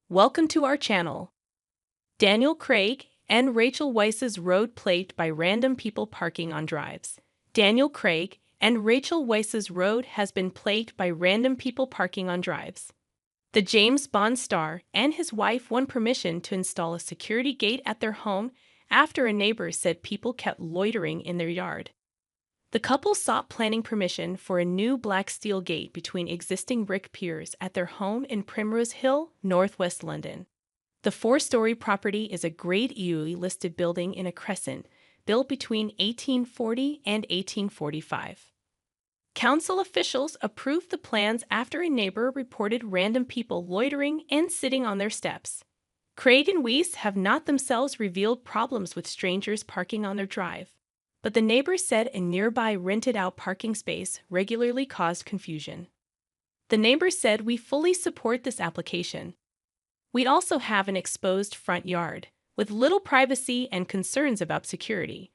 Welcome to our channel. Craig and Rachel Weisz's road plagued by random people parking on drives. Craig and Rachel Weisz's road has been plagued by random people parking on drives. The James Bond star and his wife won permission to install a security gate at their home after a neighbor said people kept loitering in their yard. The couple sought planning permission for a new black steel gate between existing brick piers at their home in Primrose Hill, northwest London. The four-story property is a Grade E listed building in a crescent, built between 1840 and 1845. Council officials approved the plans after a neighbor reported random people loitering and sitting on their steps. Craig and Weisz have not themselves revealed problems with strangers parking on their drive, but the neighbor said a nearby rented-out parking space regularly caused confusion. The neighbor said, "We fully support this application. We also have an exposed front yard, with little privacy and concerns about security.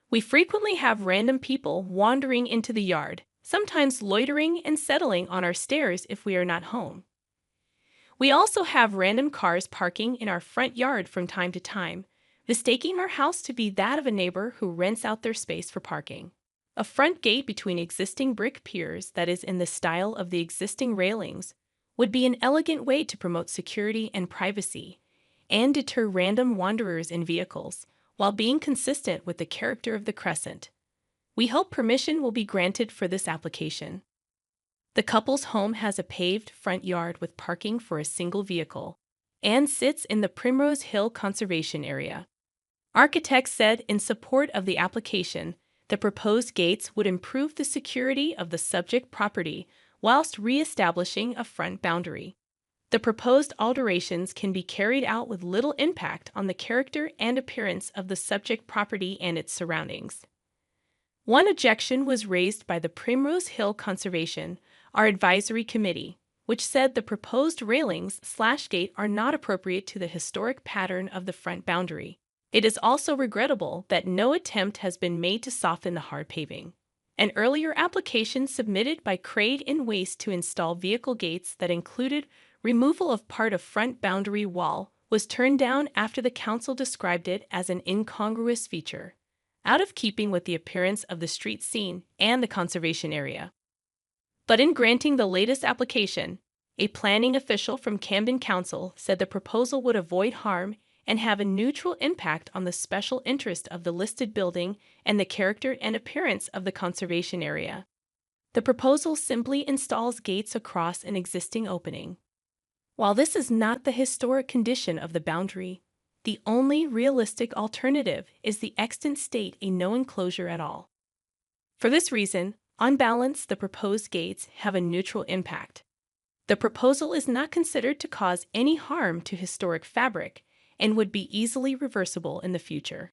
We frequently have random people wandering into the yard, sometimes loitering and settling on our stairs if we are not home. We also have random cars parking in our front yard from time to time, mistaking our house to be that of a neighbor who rents out their space for parking. A front gate between existing brick piers that is in the style of the existing railings would be an elegant way to promote security and privacy and deter random wanderers in vehicles while being consistent with the character of the crescent. We hope permission will be granted for this application." The couple's home has a paved front yard with parking for a single vehicle and sits in the Primrose Hill Conservation Area. Architects said in support of the application, the proposed gates would improve the security of the subject property whilst re-establishing a front boundary. The proposed alterations can be carried out with little impact on the character and appearance of the subject property and its surroundings. One objection was raised by the Primrose Hill Conservation, our advisory committee, which said the proposed railings/gate are not appropriate to the historic pattern of the front boundary. It is also regrettable that no attempt has been made to soften the hard paving. An earlier application submitted by Craig and Weisz to install vehicle gates that included removal of part of front boundary wall was turned down after the council described it as an incongruous feature, out of keeping with the appearance of the street scene and the conservation area. But in granting the latest application, a planning official from Camden Council said the proposal would avoid harm and have a neutral impact on the special interest of the listed building and the character and appearance of the conservation area. The proposal simply installs gates across an existing opening. While this is not the historic condition of the boundary, the only realistic alternative is the extant state a no enclosure at all. For this reason, on balance, the proposed gates have a neutral impact. The proposal is not considered to cause any harm to historic fabric and would be easily reversible in the future.